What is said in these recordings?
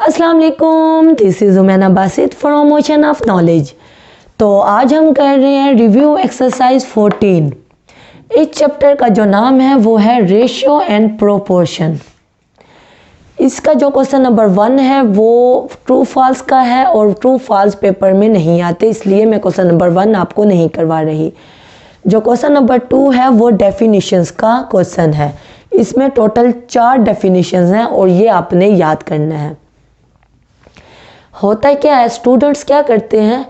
अस्सलाम वालेकुम, this is Umaina Basit from ocean of knowledge. तो आज हम कर रहे हैं रिव्यू एक्सरसाइज 14। इस चैप्टर का जो नाम है वो है रेशियो एंड प्रोपोर्शन। इसका जो क्वेश्चन नंबर 1 है वो ट्रू फॉल्स का है और ट्रू फॉल्स पेपर में नहीं आते, इसलिए मैं क्वेश्चन नंबर 1 आपको नहीं करवा रही। जो क्वेश्चन नंबर 2 है वो डेफिनेशंस का क्वेश्चन है। इसमें टोटल 4 डेफिनेशंस हैं और ये आपने याद करना है। होता क्या है, स्टूडेंट्स क्या करते हैं,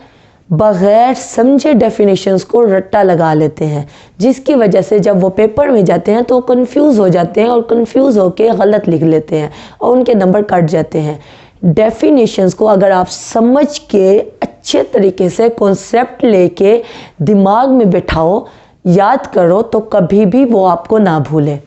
बगैर समझे डेफिनेशंस को रट्टा लगा लेते हैं, जिसकी वजह से जब वो पेपर में जाते हैं तो कंफ्यूज हो जाते हैं और कंफ्यूज होके गलत लिख लेते हैं और उनके नंबर कट जाते हैं। डेफिनेशंस को अगर आप समझ के अच्छे तरीके से कॉन्सेप्ट लेके दिमाग में बिठाओ, याद करो, तो कभी भी वो आपको ना भूले।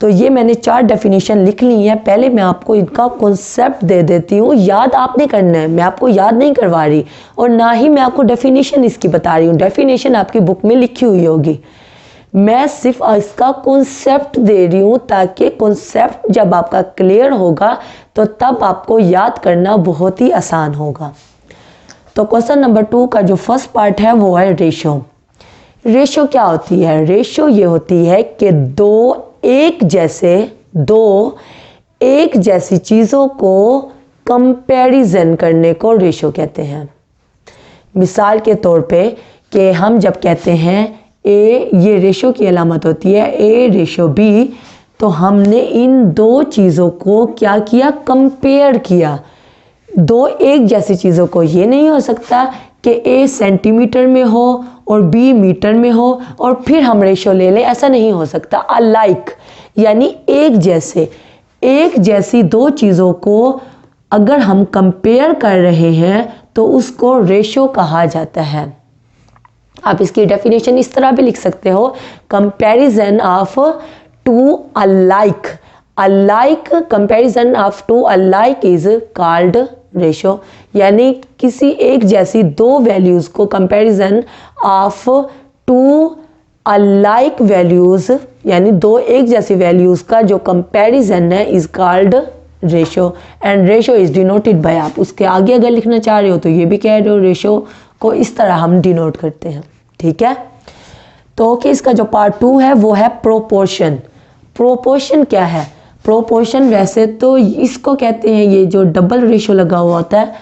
तो ये मैंने 4 डेफिनेशन लिख ली है। पहले मैं आपको इनका कॉन्सेप्ट दे देती हूँ, याद आपने करना है, मैं आपको याद नहीं करवा रही और ना ही मैं आपको डेफिनेशन इसकी बता रही हूँ। डेफिनेशन आपकी बुक में लिखी हुई होगी, मैं सिर्फ इसका कॉन्सेप्ट दे रही हूँ ताकि कॉन्सेप्ट जब आपका क्लियर होगा तो तब आपको याद करना बहुत ही आसान होगा। तो क्वेश्चन नंबर 2 का जो फर्स्ट पार्ट है वो है रेशो। रेशो क्या होती है? रेशो ये होती है कि दो एक जैसी चीज़ों को कंपैरिजन करने को रेशो कहते हैं। मिसाल के तौर पे कि हम जब कहते हैं ए, ये रेशो की अलामत होती है ए रेशो बी, तो हमने इन दो चीज़ों को क्या किया, कंपेयर किया। दो एक जैसी चीज़ों को ये नहीं हो सकता कि ए सेंटीमीटर में हो और बी मीटर में हो और फिर हम रेशो ले लें, ऐसा नहीं हो सकता। अलाइक यानी एक जैसी दो चीज़ों को अगर हम कंपेयर कर रहे हैं तो उसको रेशो कहा जाता है। आप इसकी डेफिनेशन इस तरह भी लिख सकते हो, comparison of two alike. Comparison of two alike is called ratio, यानी किसी एक जैसी दो वैल्यूज को comparison of two alike values, यानी दो एक जैसी वैल्यूज का जो कंपैरिजन है is called ratio. And ratio is denoted by, आप उसके आगे अगर लिखना चाह रहे हो तो ये भी कह रहे हो, रेशो को इस तरह हम डिनोट करते हैं। ठीक है, तो ओके, इसका जो पार्ट 2 है वो है प्रोपोर्शन। प्रोपोर्शन क्या है? प्रोपोर्शन वैसे तो इसको कहते हैं, ये जो डबल रेशो लगा हुआ होता है,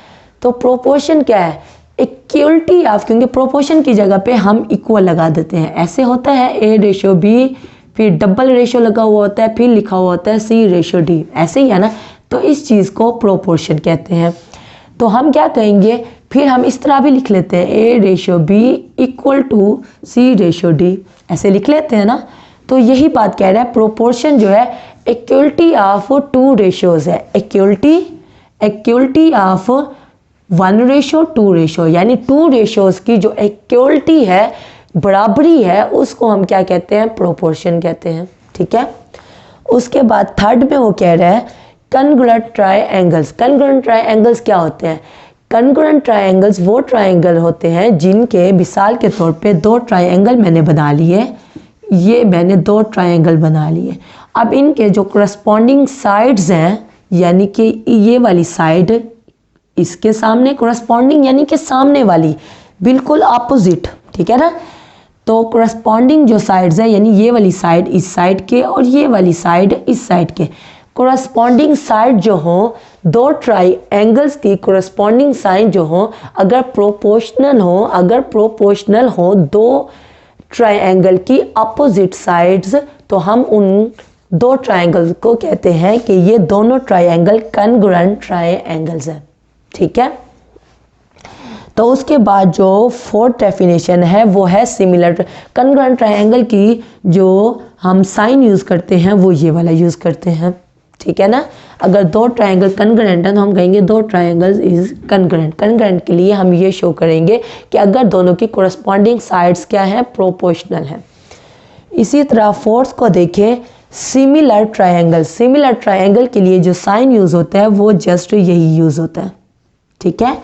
तो प्रोपोर्शन क्या है, इक्वलिटी ऑफ, क्योंकि प्रोपोर्शन की जगह पे हम इक्वल लगा देते हैं। ऐसे होता है ए रेशो बी, फिर डबल रेशो लगा हुआ होता है, फिर लिखा हुआ होता है सी रेशो डी, ऐसे ही है ना। तो इस चीज़ को प्रोपोर्शन कहते हैं। तो हम क्या कहेंगे, फिर हम इस तरह भी लिख लेते हैं A ratio B equal to C ratio D, ऐसे लिख लेते हैं ना। तो यही बात कह रहा है, प्रोपोर्शन जो है इक्वलिटी ऑफ टू रेशोज है। इक्वलिटी ऑफ 1 रेशो 2 रेशो, यानी 2 रेशोज की जो इक्वलिटी है, बराबरी है, उसको हम क्या कहते हैं, प्रोपोर्शन कहते हैं। ठीक है, उसके बाद थर्ड में वो कह रहा है कॉन्ग्रुएंट ट्रायंगल्स। कॉन्ग्रुएंट ट्रायंगल्स क्या होते हैं? कॉन्ग्रुएंट ट्रायंगल्स वो ट्रायंगल होते हैं जिनके, मिसाल के तौर पे 2 ट्रायंगल मैंने बना लिए, ये मैंने 2 ट्रायंगल बना लिए। अब इनके जो करस्पॉन्डिंग साइड्स हैं, यानी कि ये वाली साइड इसके सामने करस्पॉन्डिंग, यानी कि सामने वाली बिल्कुल अपोजिट, ठीक है ना। तो करस्पॉन्डिंग जो साइड्स है, यानी ये वाली साइड इस साइड के और ये वाली साइड इस साइड के, करस्पॉन्डिंग साइड जो हो, 2 ट्रायंगल्स की करस्पॉन्डिंग साइड जो हो, अगर प्रोपोर्शनल हो 2 ट्रायंगल की अपोजिट साइड्स, तो हम उन 2 ट्रायंगल्स को कहते हैं कि ये दोनों ट्रायंगल कॉन्ग्रुएंट ट्रायंगल्स हैं। ठीक है, तो उसके बाद जो 4th डेफिनेशन है वो है सिमिलर। कॉन्ग्रुएंट ट्रायंगल की जो हम साइन यूज़ करते हैं वो ये वाला यूज़ करते हैं। ठीक है ना, अगर 2 ट्रायंगल कॉन्ग्रुएंट है तो हम कहेंगे 2 ट्रायंगल्स इज कॉन्ग्रुएंट। कॉन्ग्रुएंट के लिए हम ये शो करेंगे कि अगर दोनों की कोरस्पॉन्डिंग साइड्स क्या है, प्रोपोर्शनल है। इसी तरह 4th को देखें, सिमिलर ट्रायंगल। सिमिलर ट्रायंगल के लिए जो साइन यूज़ होता है वो जस्ट यही यूज़ होता है। ठीक है,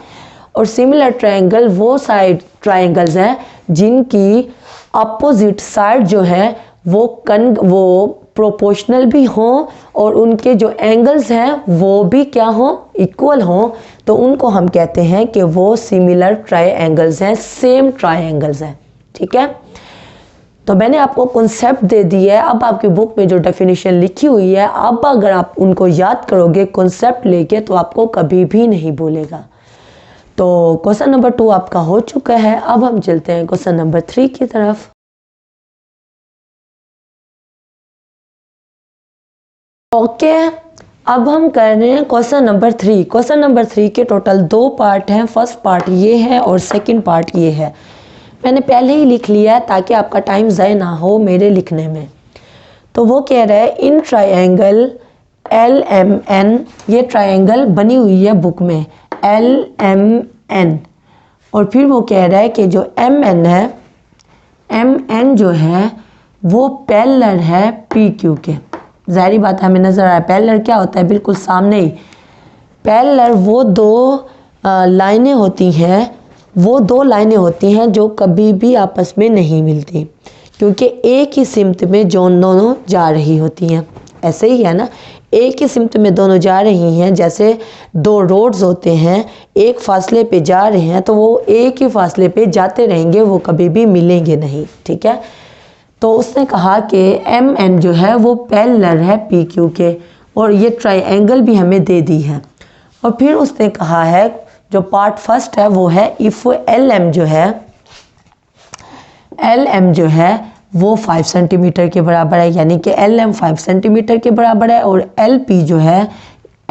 और सिमिलर ट्रायंगल वो साइड ट्रायंगल्स हैं जिनकी अपोजिट साइड जो है वो प्रोपोर्शनल भी हों और उनके जो एंगल्स हैं वो भी क्या हों, इक्वल हों, तो उनको हम कहते हैं कि वो सिमिलर ट्रायंगल्स हैं, सेम ट्रायंगल्स हैं। ठीक है, तो मैंने आपको कॉन्सेप्ट दे दिया है। अब आपकी बुक में जो डेफिनेशन लिखी हुई है, अब अगर आप उनको याद करोगे कॉन्सेप्ट लेके तो आपको कभी भी नहीं भूलेगा। तो क्वेश्चन नंबर 2 आपका हो चुका है। अब हम चलते हैं क्वेश्चन नंबर 3 की तरफ। ओके, अब हम कर रहे हैं क्वेश्चन नंबर 3। क्वेश्चन नंबर 3 के टोटल 2 पार्ट हैं। फर्स्ट पार्ट ये है और सेकंड पार्ट ये है। मैंने पहले ही लिख लिया है ताकि आपका टाइम ज़ाय ना हो मेरे लिखने में। तो वो कह रहा है इन ट्रायंगल LMN, ये ट्रायंगल बनी हुई है बुक में LMN, और फिर वो कह रहा है कि जो MN है, MN जो है वो पैरेलल है PQ के। ज़ाहिर बात हमें नज़र आ रहा है पैरेलल क्या होता है, बिल्कुल सामने ही। पैरेलल वो दो लाइनें होती हैं, वो दो लाइनें होती हैं जो कभी भी आपस में नहीं मिलती, क्योंकि एक ही सिमत में जो दोनों जा रही होती हैं। ऐसे ही है ना, एक ही सिमत में दोनों जा रही हैं। जैसे दो रोड्स होते हैं, एक फासले पे जा रहे हैं तो वो एक ही फासले पे जाते रहेंगे, वो कभी भी मिलेंगे नहीं। ठीक है, तो उसने कहा कि MN जो है वो पैरेलल है PQ के, और ये ट्रायंगल भी हमें दे दी है। और फिर उसने कहा है जो पार्ट फर्स्ट है वो है इफ़ LM जो है वो 5 सेंटीमीटर के बराबर है, यानी कि LM 5 सेंटीमीटर के बराबर है, और LP जो है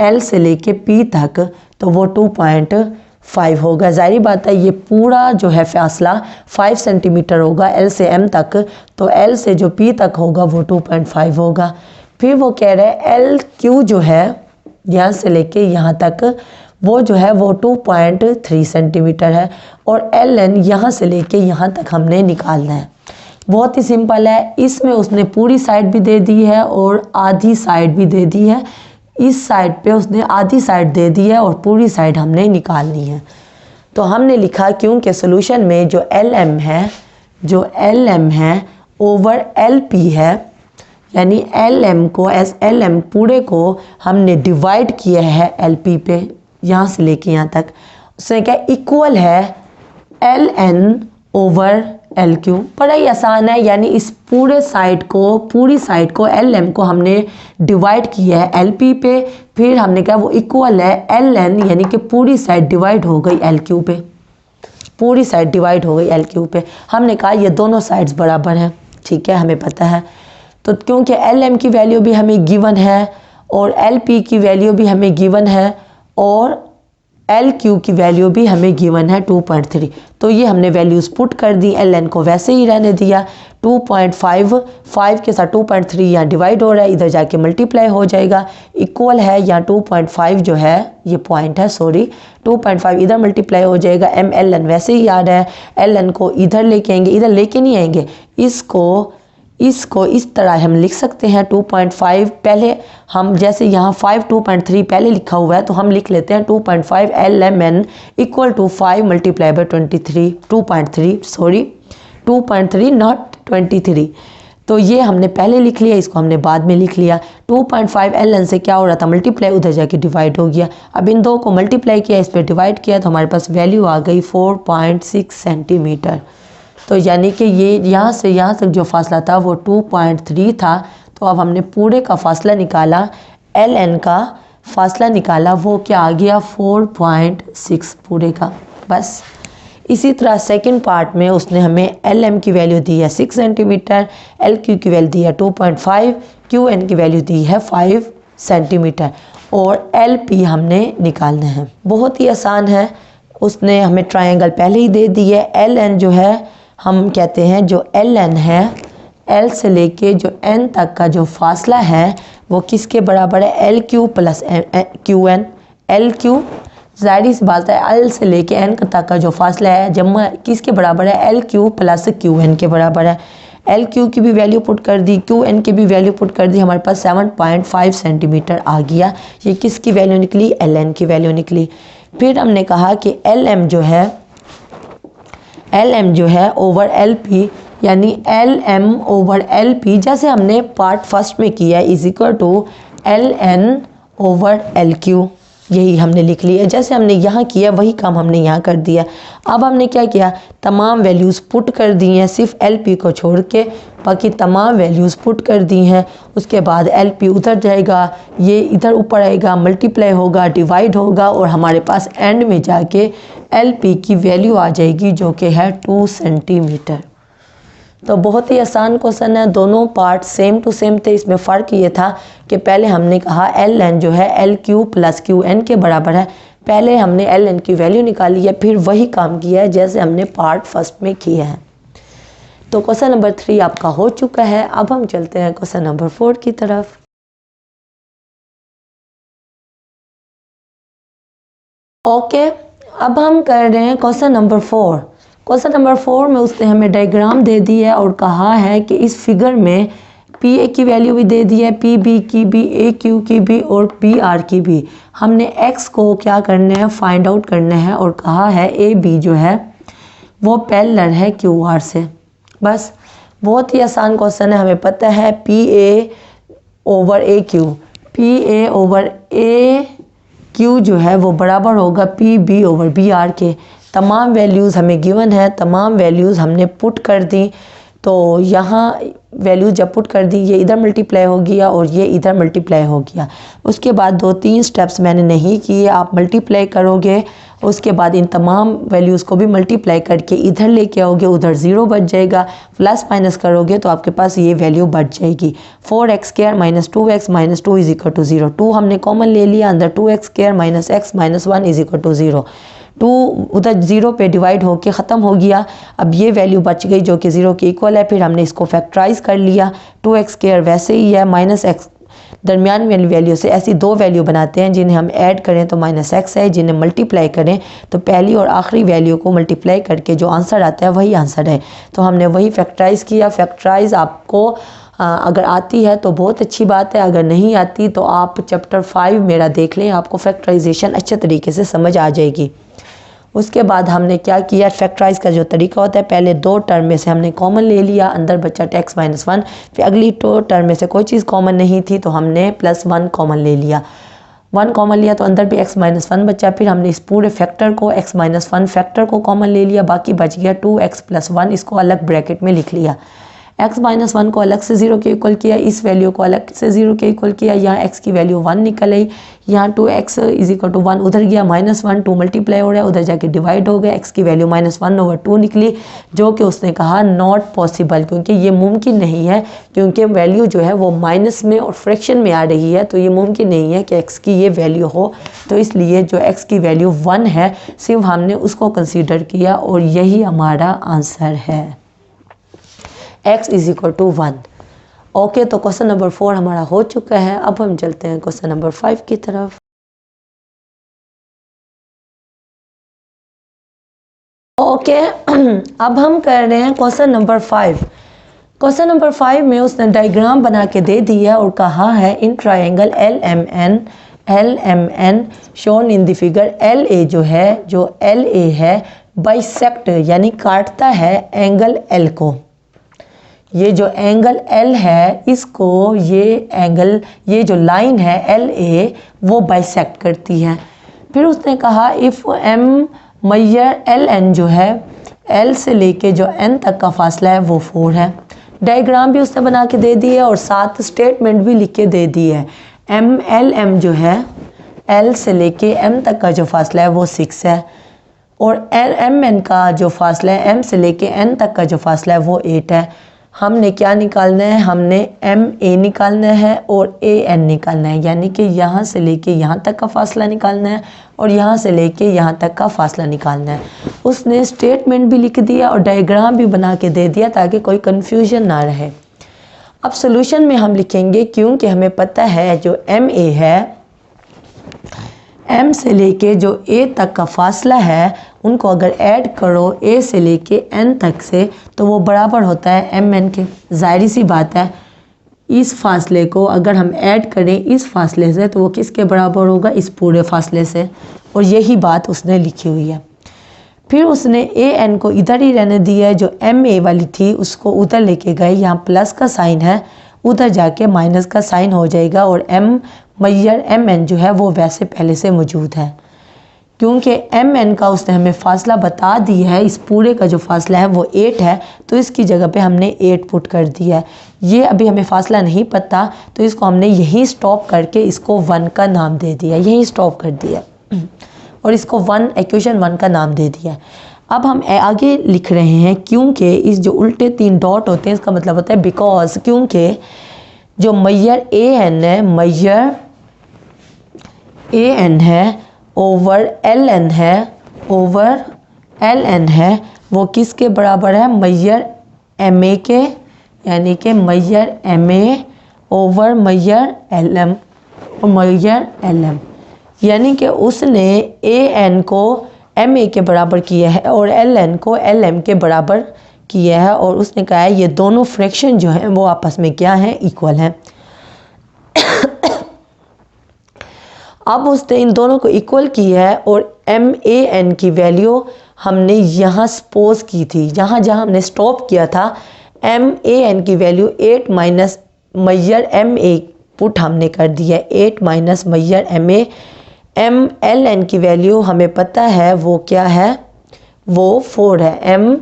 L से लेके P तक तो वो 2.5 होगा। ज़ाहिर बात है ये पूरा जो है फासला 5 सेंटीमीटर होगा L से M तक, तो L से जो P तक होगा वो 2.5 होगा। फिर वो कह रहे हैं LQ जो है यहाँ से लेके यहाँ तक वो जो है वो 2.3 सेंटीमीटर है, और LN यहाँ से लेके यहाँ तक हमने निकालना है। बहुत ही सिंपल है, इसमें उसने पूरी साइड भी दे दी है और आधी साइड भी दे दी है। इस साइड पे उसने आधी साइड दे दी है और पूरी साइड हमने निकालनी है। तो हमने लिखा क्योंकि सोल्यूशन में जो LM है ओवर LP है, यानी LM को एस LM पूरे को हमने डिवाइड किया है LP पे, यहाँ से लेके यहाँ तक। उसने क्या इक्वल है LN ओवर LQ। बड़ा ही आसान है, यानी इस पूरी साइड को LM को हमने डिवाइड किया है LP पे, फिर हमने कहा वो इक्वल है LN, यानी कि पूरी साइड डिवाइड हो गई LQ पे, पूरी साइड डिवाइड हो गई LQ पे। हमने कहा ये दोनों साइड्स बराबर हैं। ठीक है, हमें पता है। तो क्योंकि LM की वैल्यू भी हमें गिवन है और LP की वैल्यू भी हमें गिवन है और LQ की वैल्यू भी हमें गिवन है 2.3, तो ये हमने वैल्यूज़ पुट कर दी। LN को वैसे ही रहने दिया। 2.5 के साथ 2.3 यहाँ डिवाइड हो रहा है, इधर जाके मल्टीप्लाई हो जाएगा, इक्वल है यहाँ 2.5 जो है ये पॉइंट है, सॉरी 2.5 इधर मल्टीप्लाई हो जाएगा। LN वैसे ही आ रहा है, LN को इधर लेके आएंगे, इधर लेके नहीं आएंगे, इसको इस तरह हम लिख सकते हैं 2.5। पहले हम जैसे यहाँ 2.3 पहले लिखा हुआ है तो हम लिख लेते हैं 2.5 LMN equal to 5 multiply by 2.3 not 23। तो ये हमने पहले लिख लिया, इसको हमने बाद में लिख लिया। 2.5 LN से क्या हो रहा था, मल्टीप्लाई उधर जाके डिवाइड हो गया। अब इन दो को मल्टीप्लाई किया, इस पर डिवाइड किया तो हमारे पास वैल्यू आ गई 4.6 सेंटीमीटर। तो यानी कि ये यहाँ से यहाँ तक जो फासला था वो 2.3 था। तो अब हमने पूरे का फासला निकाला, LN का फासला निकाला, वो क्या आ गया 4.6 पूरे का। बस इसी तरह सेकंड पार्ट में उसने हमें LM की वैल्यू दी है 6 सेंटीमीटर, LQ की वैल्यू दी है 2.5, QN की वैल्यू दी है 5 सेंटीमीटर, और LP हमने निकालना है। बहुत ही आसान है, उसने हमें ट्रायंगल पहले ही दे दी है। LN जो है हम कहते हैं जो LN है, L से लेके जो N तक का जो फासला है वो किसके बराबर है, LQ प्लस QN। LQ ज़ाहिर सी बात है L से लेके N तक का जो फासला है जमा किसके बराबर है, LQ प्लस QN के बराबर है। LQ की भी वैल्यू पुट कर दी, QN की भी वैल्यू पुट कर दी, हमारे पास 7.5 सेंटीमीटर आ गया। ये किसकी वैल्यू निकली, LN की वैल्यू निकली। फिर हमने कहा कि LM जो है ओवर LP यानी L M over L P, जैसे हमने पार्ट फर्स्ट में किया, is equal to L N over L Q, यही हमने लिख लिया। जैसे हमने यहाँ किया वही काम हमने यहाँ कर दिया। अब हमने क्या किया, तमाम वैल्यूज़ पुट कर दी हैं, सिर्फ एल पी को छोड़ के बाकी तमाम वैल्यूज़ पुट कर दी हैं। उसके बाद एल पी उधर जाएगा, ये इधर ऊपर आएगा, मल्टीप्लाई होगा, डिवाइड होगा और हमारे पास एंड में जाके एल पी की वैल्यू आ जाएगी जो कि है 2 सेंटीमीटर। तो बहुत ही आसान क्वेश्चन है, दोनों पार्ट सेम टू सेम थे। इसमें फ़र्क ये था कि पहले हमने कहा एल एन जो है L Q plus Q N के बराबर है, पहले हमने एल एन की वैल्यू निकाली है, फिर वही काम किया है जैसे हमने पार्ट फर्स्ट में किया है। तो क्वेश्चन नंबर 3 आपका हो चुका है। अब हम चलते हैं क्वेश्चन नंबर 4 की तरफ। ओके, अब हम कर रहे हैं क्वेश्चन नंबर 4। क्वेश्चन नंबर 4 में उसने हमें डायग्राम दे दी है और कहा है कि इस फिगर में पी ए की वैल्यू भी दे दी है, पी बी की भी, ए क्यू की भी और पी आर की भी। हमने एक्स को क्या करना है, फाइंड आउट करना है और कहा है ए बी जो है वो पैरेलल है क्यू आर से। बस बहुत ही आसान क्वेश्चन है, हमें पता है P A over A Q, P A over A Q जो है वो बराबर होगा P B over B R के। तमाम वैल्यूज़ हमें गिवन है, तमाम वैल्यूज़ हमने पुट कर दी। तो यहाँ वैल्यू जब पुट कर दी, ये इधर मल्टीप्लाई हो गया और ये इधर मल्टीप्लाई हो गया। उसके बाद 2-3 स्टेप्स मैंने नहीं किए, आप मल्टीप्लाई करोगे, उसके बाद इन तमाम वैल्यूज़ को भी मल्टीप्लाई करके इधर लेके आओगे, उधर 0 बच जाएगा, प्लस माइनस करोगे तो आपके पास ये वैल्यू बच जाएगी। 4x² minus 2x minus 2 is equal to 0। 2 हमने कॉमन ले लिया, अंदर 2x² minus x minus 1 is equal to 0। 2 उधर 0 पे डिवाइड होके ख़त्म हो गया। अब ये वैल्यू बच गई जो कि 0 के इक्वल है। फिर हमने इसको फैक्टराइज कर लिया, 2x² वैसे ही है, माइनस x दरमियान वाली वैल्यू से ऐसी दो वैल्यू बनाते हैं, जिन्हें हम ऐड करें तो माइनस x है, जिन्हें मल्टीप्लाई करें तो पहली और आखिरी वैल्यू को मल्टीप्लाई करके जो आंसर आता है वही आंसर है। तो हमने वही फैक्टराइज किया। फैक्टराइज आपको अगर आती है तो बहुत अच्छी बात है, अगर नहीं आती तो आप चैप्टर 5 मेरा देख लें, आपको फैक्टराइजेशन अच्छे तरीके से समझ आ जाएगी। उसके बाद हमने क्या किया, फैक्टराइज का जो तरीका होता है, पहले 2 टर्म में से हमने कॉमन ले लिया, अंदर बचा x माइनस 1। फिर अगली 2 टर्म में से कोई चीज़ कॉमन नहीं थी तो हमने +1 कॉमन ले लिया। 1 कॉमन लिया तो अंदर भी x माइनस 1 बचा। फिर हमने इस पूरे फैक्टर को x माइनस 1 फैक्टर को कॉमन ले लिया, बाकी बच गया 2x + 1, इसको अलग ब्रैकेट में लिख लिया। x माइनस 1 को अलग से 0 के इक्वल किया, इस वैल्यू को अलग से 0 के इक्वल किया, यहाँ x की वैल्यू 1 निकल आई, यहाँ 2x = 1 उधर गया, -1 2 मल्टीप्लाई हो रहा है, उधर जाके डिवाइड हो गया, x की वैल्यू -1/2 निकली, जो कि उसने कहा नॉट पॉसिबल, क्योंकि ये मुमकिन नहीं है, क्योंकि वैल्यू जो है वो माइनस में और फ्रैक्शन में आ रही है, तो ये मुमकिन नहीं है कि x की ये वैल्यू हो। तो इसलिए जो x की वैल्यू 1 है सिर्फ हमने उसको कंसीडर किया और यही हमारा आंसर है, x = 1। ओके, तो क्वेश्चन नंबर 4 हमारा हो चुका है। अब हम चलते हैं क्वेश्चन नंबर 5 की तरफ। ओके, अब हम कर रहे हैं क्वेश्चन नंबर 5। क्वेश्चन नंबर 5 में उसने डायग्राम बना के दे दिया और कहा है in triangle LMN shown in the figure, LA जो है, जो LA है बाइसेक्ट यानी काटता है एंगल L को। ये जो एंगल L है इसको ये जो लाइन है LA वो बाइसेक्ट करती है। फिर उसने कहा इफ़ M मैयर LN जो है L से लेके जो N तक का फासला है वो 4 है। डायग्राम भी उसने बना के दे दी है और साथ स्टेटमेंट भी लिख के दे दी है। MLM जो है L से लेके M तक का जो फासला है वो 6 है और MN का जो फासला है M से लेके N तक का जो फासला है वो 8 है। हमने क्या निकालना है, हमने MA निकालना है और AN निकालना है, यानी कि यहाँ से लेके यहाँ तक का फासला निकालना है और यहाँ से लेके यहाँ तक का फासला निकालना है। उसने स्टेटमेंट भी लिख दिया और डायग्राम भी बना के दे दिया ताकि कोई कन्फ्यूजन ना रहे। अब सॉल्यूशन में हम लिखेंगे, क्योंकि हमें पता है जो MA है, M से लेके जो A तक का फासला है उनको अगर ऐड करो A से लेके N तक से तो वो बराबर होता है MN के। जाहिर सी बात है, इस फासले को अगर हम ऐड करें इस फासले से तो वो किसके बराबर होगा, इस पूरे फासले से, और यही बात उसने लिखी हुई है। फिर उसने ए एन को इधर ही रहने दिया है, जो एम ए वाली थी उसको उधर लेके गए, यहाँ प्लस का साइन है, उधर जाके माइनस का साइन हो जाएगा, और एम मैयर एम एन जो है वो वैसे पहले से मौजूद है। क्योंकि एम एन का उसने हमें फासला बता दिया है, इस पूरे का जो फासला है वो 8 है, तो इसकी जगह पे हमने 8 पुट कर दिया है। ये अभी हमें फासला नहीं पता, तो इसको हमने यहीं स्टॉप करके इसको 1 का नाम दे दिया, यहीं स्टॉप कर दिया और इसको 1 इक्वेशन 1 का नाम दे दिया। अब हम आगे लिख रहे हैं, क्योंकि इस जो उल्टे 3 डॉट होते हैं इसका मतलब होता है बिकॉज, क्योंकि जो मैयर ए एन है, मैयर ए एन है ओवर एल एन है, ओवर एल एन है, वो किसके बराबर है, मैयर एम ए के, यानी कि mayor M A over mayor L M और मैयर एल एम, यानी कि उसने ए एन को एम ए के बराबर किया है और एल एन को एल एम के बराबर किया है, और उसने कहा है ये दोनों फ्रैक्शन जो हैं वो आपस में क्या हैं, इक्वल हैं। अब उसने इन दोनों को इक्वल किया है और एम ए एन की वैल्यू हमने यहाँ सपोज की थी, जहाँ जहाँ हमने स्टॉप किया था एम ए एन की value 8 minus mayor M A put हमने कर दिया, 8 minus mayor M L N की वैल्यू हमें पता है वो क्या है, वो 4 है, एम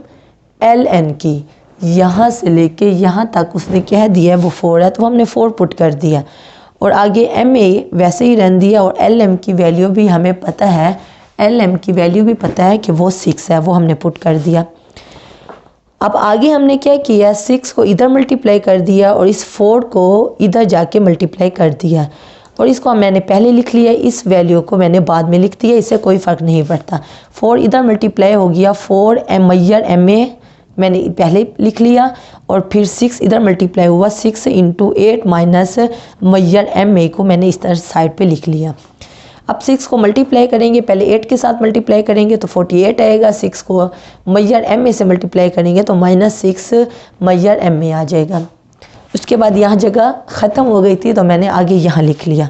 एल एन की यहाँ से लेके यहाँ तक उसने कह दिया है वो 4 है, तो हमने 4 पुट कर दिया, और आगे एम ए वैसे ही रन दिया, और एल एम की वैल्यू भी हमें पता है, एल एम की वैल्यू भी पता है कि वो 6 है, वो हमने पुट कर दिया। अब आगे हमने क्या किया, 6 को इधर मल्टीप्लाई कर दिया और इस 4 को इधर जाके मल्टीप्लाई कर दिया, और इसको मैंने पहले लिख लिया, इस वैल्यू को मैंने बाद में लिख दिया, इससे कोई फ़र्क नहीं पड़ता। 4 इधर मल्टीप्लाई हो गया, 4 मैयर एम ए मैंने पहले लिख लिया, और फिर 6 इधर मल्टीप्लाई हुआ, 6 इंटू 8 माइनस मैयर एम ए को मैंने इस तरह साइड पे लिख लिया। अब 6 को मल्टीप्लाई करेंगे, पहले 8 के साथ मल्टीप्लाई करेंगे तो 48 आएगा, 6 को मैयर एम ए से मल्टीप्लाई करेंगे तो -6 मैयर एम ए आ जाएगा। उसके बाद यहाँ जगह ख़त्म हो गई थी तो मैंने आगे यहाँ लिख लिया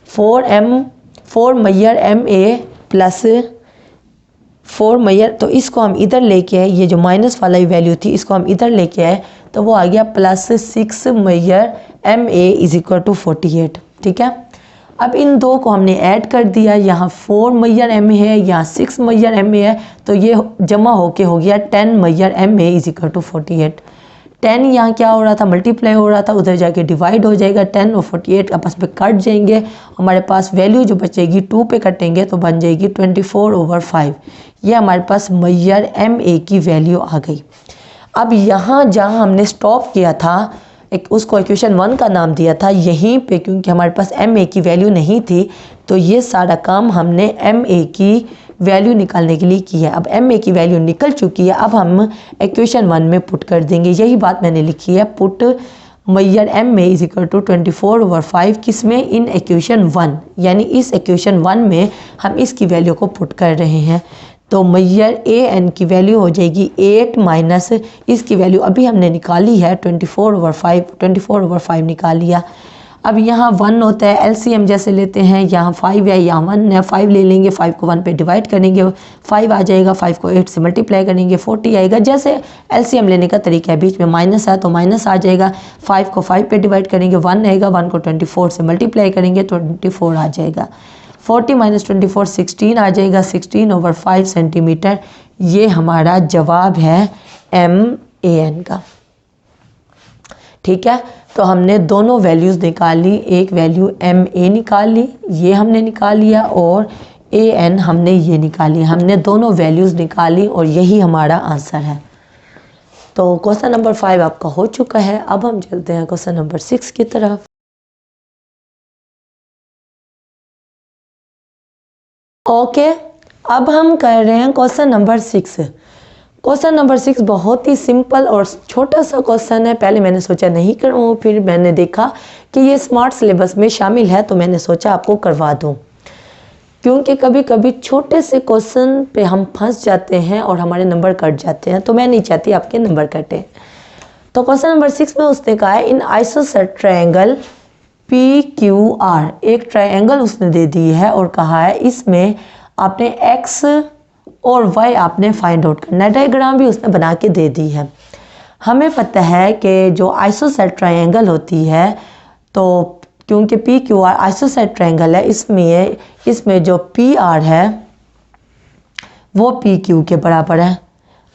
4 मैयर एम ए प्लस 4 मैयर, तो इसको हम इधर लेके आए, ये जो माइनस वाला वैल्यू थी इसको हम इधर लेके आए तो वो आ गया +6 mayor M A is equal to 48। ठीक है, अब इन दो को हमने ऐड कर दिया, यहाँ 4 मैयर एम ए है, यहाँ 6 मैयर एम ए है, तो ये जमा होके हो गया 10 mayor M A is equal to 48। 10 यहाँ क्या हो रहा था, मल्टीप्लाई हो रहा था, उधर जाके डिवाइड हो जाएगा, 10 और 48 आपस में कट जाएंगे, हमारे पास वैल्यू जो बचेगी 2 पे कटेंगे तो बन जाएगी 24/5। ये हमारे पास मैयर एम ए की वैल्यू आ गई। अब यहाँ जहाँ हमने स्टॉप किया था उसको इक्वेशन 1 का नाम दिया था, यहीं पे क्योंकि हमारे पास एम ए की वैल्यू नहीं थी तो ये सारा काम हमने एम ए की वैल्यू निकालने के लिए किया है। अब एम ए की वैल्यू निकल चुकी है, अब हम इक्वेशन 1 में पुट कर देंगे, यही बात मैंने लिखी है, put mayor M A is equal to 24/5 किसमें, इन इक्वेशन 1, यानी इस इक्वेशन 1 में हम इसकी वैल्यू को पुट कर रहे हैं। तो मैयर ए एन की वैल्यू हो जाएगी 8 माइनस इसकी वैल्यू अभी हमने निकाली है 24/5 निकाल लिया। अब यहाँ 1 होता है, एलसीएम जैसे लेते हैं, यहाँ 5 है, यहाँ 1 है, 5 ले लेंगे, 5 को 1 पे डिवाइड करेंगे, 5 आ जाएगा, 5 को 8 से मल्टीप्लाई करेंगे 40 आएगा। जैसे एलसीएम लेने का तरीका है, बीच में माइनस है तो माइनस आ जाएगा, 5 को 5 पे डिवाइड करेंगे 1 आएगा, 1 को 24 से मल्टीप्लाई करेंगे 24 आ जाएगा, 40 माइनस 24 16 आ जाएगा, 16/5 सेंटीमीटर। ये हमारा जवाब है एम ए एन का। ठीक है, तो हमने दोनों वैल्यूज़ निकाली, एक वैल्यू एम ए निकाल ली, ये हमने निकाल लिया, और ए एन हमने ये निकाली, हमने दोनों वैल्यूज़ निकाली और यही हमारा आंसर है। तो क्वेश्चन नंबर 5 आपका हो चुका है। अब हम चलते हैं क्वेश्चन नंबर 6 की तरफ। ओके, अब हम कर रहे हैं क्वेश्चन नंबर 6। क्वेश्चन नंबर 6 बहुत ही सिंपल और छोटा सा क्वेश्चन है। पहले मैंने सोचा नहीं करूँ, फिर मैंने देखा कि ये स्मार्ट सिलेबस में शामिल है तो मैंने सोचा आपको करवा दूँ, क्योंकि कभी कभी छोटे से क्वेश्चन पे हम फंस जाते हैं और हमारे नंबर कट जाते हैं, तो मैं नहीं चाहती आपके नंबर कटे। तो क्वेश्चन नंबर 6 में उसने कहा है इन आइसोसेलेस ट्रायंगल PQR, एक ट्रायंगल उसने दे दी है और कहा है इसमें आपने x और y आपने फाइंड आउट करना है। डायग्राम भी उसने बना के दे दी है। हमें पता है कि जो आइसोसेलेस ट्रायंगल होती है, तो क्योंकि P Q R isosceles triangle है, इसमें जो पी आर है वो पी क्यू के बराबर है।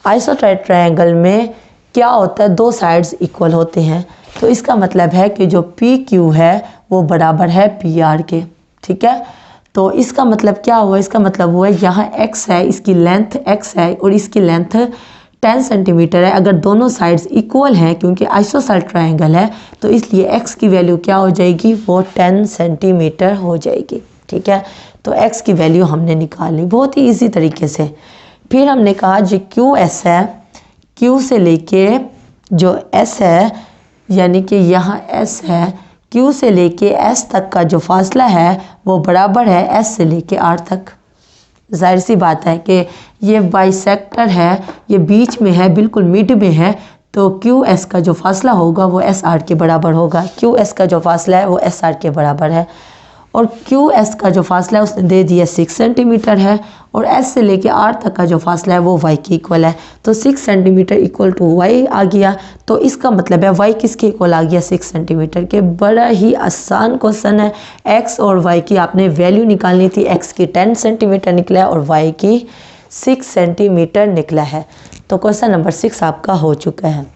आइसोसेलेस ट्रायंगल में क्या होता है, दो साइड्स इक्वल होते हैं, तो इसका मतलब है कि जो पी क्यू है वो बराबर है पी आर के। ठीक है, तो इसका मतलब क्या हुआ, इसका मतलब हुआ यहाँ x है, इसकी लेंथ x है और इसकी लेंथ 10 सेंटीमीटर है। अगर दोनों साइड्स इक्वल हैं, क्योंकि आइसोसेलेस ट्रायंगल है, तो इसलिए x की वैल्यू क्या हो जाएगी, वो 10 सेंटीमीटर हो जाएगी। ठीक है, तो x की वैल्यू हमने निकाल ली बहुत ही इजी तरीके से। फिर हमने कहा जो क्यू एस है, क्यू से लेके जो s है, यानी कि यहाँ s है, Q से लेके S तक का जो फासला है वो बराबर है S से लेके R तक। जाहिर सी बात है कि ये बाइसेक्टर है, ये बीच में है, बिल्कुल मिड में है, तो QS का जो फासला होगा वो SR के बराबर होगा। QS का जो फासला है वो SR के बराबर है, और QS का जो फासला है उसने दे दिया 6 सेंटीमीटर है, और S से लेके R तक का जो फासला है वो Y के इक्वल है। तो 6 सेंटीमीटर इक्वल टू Y आ गया, तो इसका मतलब है Y किसके इक्वल आ गया, 6 सेंटीमीटर के। बड़ा ही आसान क्वेश्चन है। X और Y की आपने वैल्यू निकालनी थी, X की 10 सेंटीमीटर निकला है और Y की 6 सेंटीमीटर निकला है। तो क्वेश्चन नंबर 6 आपका हो चुका है।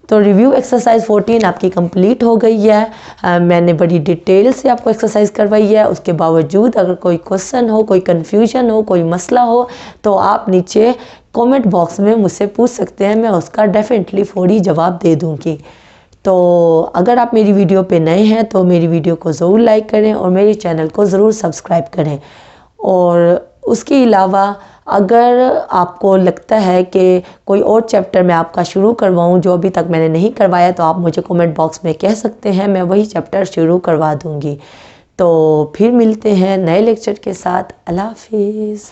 तो रिव्यू एक्सरसाइज 14 आपकी कंप्लीट हो गई है। मैंने बड़ी डिटेल से आपको एक्सरसाइज करवाई है। उसके बावजूद अगर कोई क्वेश्चन हो, कोई कन्फ्यूजन हो, कोई मसला हो, तो आप नीचे कमेंट बॉक्स में मुझसे पूछ सकते हैं, मैं उसका डेफिनेटली फौरी जवाब दे दूँगी। तो अगर आप मेरी वीडियो पे नए हैं तो मेरी वीडियो को ज़रूर लाइक करें और मेरे चैनल को ज़रूर सब्सक्राइब करें। और उसके अलावा अगर आपको लगता है कि कोई और चैप्टर मैं आपका शुरू करवाऊं जो अभी तक मैंने नहीं करवाया, तो आप मुझे कमेंट बॉक्स में कह सकते हैं, मैं वही चैप्टर शुरू करवा दूंगी। तो फिर मिलते हैं नए लेक्चर के साथ। अल्लाह हाफिज़।